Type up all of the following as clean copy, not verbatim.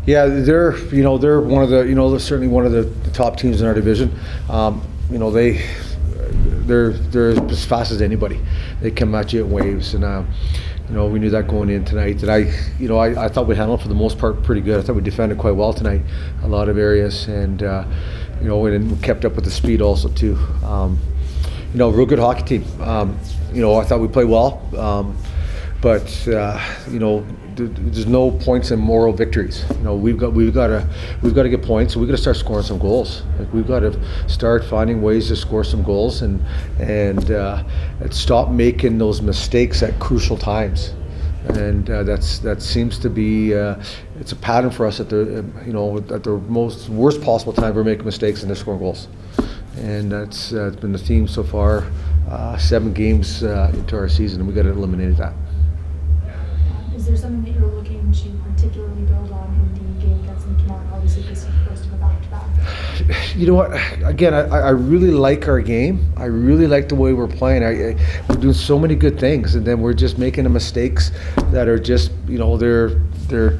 Yeah, they're one of the they're certainly one of the top teams in our division. You know they're as fast as anybody. They come at you in waves, and we knew that going in tonight. And I thought we handled it for the most part pretty good. I thought we defended quite well tonight, a lot of areas, and we kept up with the speed also too. Real good hockey team. I thought we played well, but there's no points in moral victories. We've got to get points. So we've got to start scoring some goals. Like, we've got to start finding ways to score some goals and stop making those mistakes at crucial times. And that seems to be it's a pattern for us at the most worst possible time we're making mistakes and they're scoring goals. And that's been the theme so far. 7 games into our season, and we got to eliminate that. Is there something that you're looking to particularly build on in the game against them tomorrow? Obviously, this is the first of a back-to-back. You know what? Again, I really like our game. I really like the way we're playing. We're doing so many good things, and then we're just making the mistakes that are just they're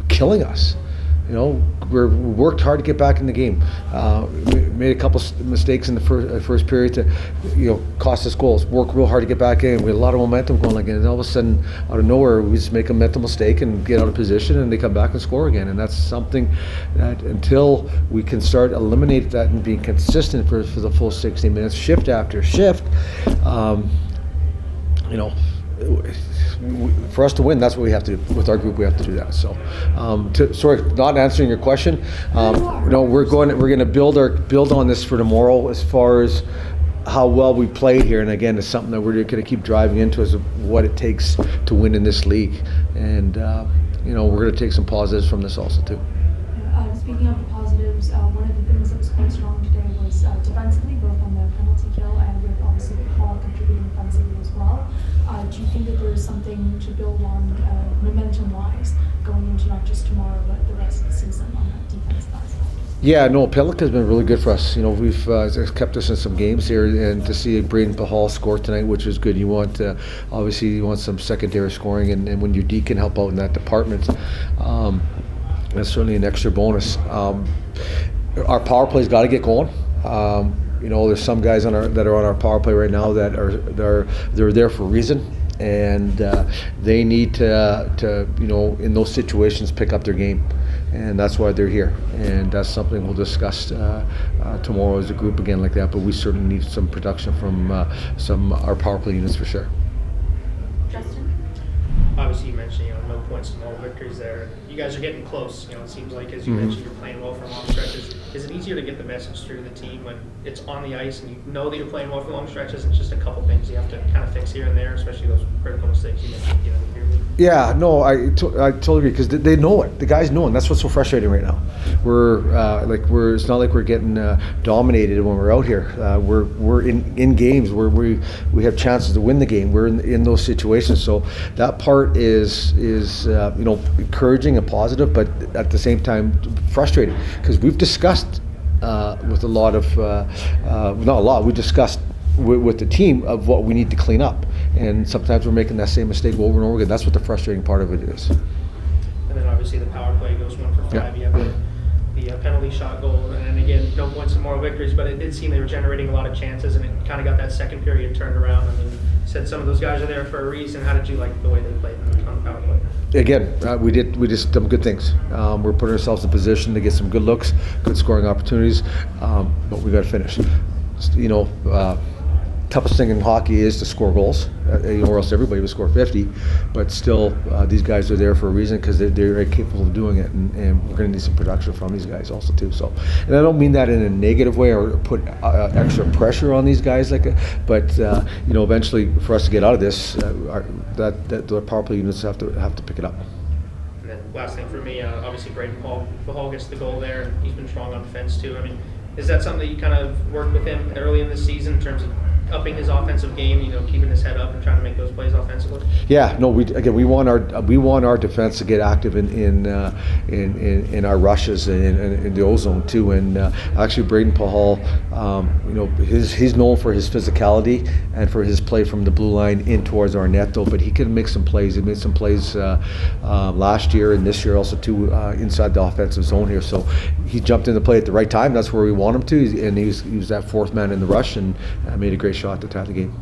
killing us. We worked hard to get back in the game. We made a couple mistakes in the first period to, cost us goals. Worked real hard to get back in. We had a lot of momentum going again, and all of a sudden, out of nowhere, we just make a mental mistake and get out of position, and they come back and score again. And that's something that until we can start eliminating that and being consistent for the full 60 minutes, shift after shift, for us to win, that's what we have to do. With our group, we have to do that. So, sorry, not answering your question. We're going to build on this for tomorrow as far as how well we played here. And again, it's something that we're going to keep driving into is what it takes to win in this league. And we're going to take some positives from this also too. Speaking of the positives, one of the things that was quite strong today was defensively, both on the penalty kill and with obviously Paul contributing offensively as well. Do you think that there is something to build on momentum-wise going into not just tomorrow but the rest of the season on that defensive side? Yeah, no, Pellick has been really good for us. We've kept us in some games here, and to see Braden Pahal score tonight, which is good. You want some secondary scoring, and when your D can help out in that department, that's certainly an extra bonus. Our power play's got to get going. There's some guys that are on our power play right now that they're there for a reason, and they need to in those situations pick up their game, and that's why they're here. And that's something we'll discuss tomorrow as a group again like that. But we certainly need some production from our power play units for sure. Justin? Obviously, you mentioned no points and all victories there. You guys are getting close. It seems like, as you mentioned, you're playing well for long stretches. Is it easier to get the message through the team when it's on the ice and you know that you're playing well for long stretches? It's just a couple things you have to kind of fix here and there, especially those critical mistakes you mentioned. Yeah, no, I totally agree, because they know it. The guys know it. And that's what's so frustrating right now. It's not like we're getting dominated when we're out here. We're in games where we have chances to win the game. We're in those situations. So that part is encouraging and positive, but at the same time frustrating, because we've discussed with a lot of not a lot. We discussed with the team of what we need to clean up, and sometimes we're making that same mistake over and over again. That's what the frustrating part of it is. And then obviously the power play goes 1 for 5. Yeah. You have the penalty shot goal, and then again, no points and moral victories, but it did seem they were generating a lot of chances, and it kind of got that second period turned around. I mean, you said some of those guys are there for a reason. How did you like the way they played on the power play? Again, we just done good things. We're putting ourselves in position to get some good looks, good scoring opportunities, but we got to finish. Toughest thing in hockey is to score goals, or else everybody would score 50. But still, these guys are there for a reason, because they're very capable of doing it, and we're going to need some production from these guys also too. So, and I don't mean that in a negative way or put extra pressure on these guys but eventually for us to get out of this, the power play units have to pick it up. And then last thing for me, obviously Braden Pahal gets the goal there, and he's been strong on defense too. I mean, is that something that you kind of worked with him early in the season in terms of upping his offensive game, keeping his head up and trying to make those plays offensively? Yeah, no, we want our defense to get active in our rushes and in the ozone too. And actually, Braden Pahal, he's known for his physicality and for his play from the blue line in towards our net, though. But he can make some plays. He made some plays last year and this year also too inside the offensive zone here. So he jumped into play at the right time. That's where we want him to, and he was that fourth man in the rush and made a great shot to tie the game.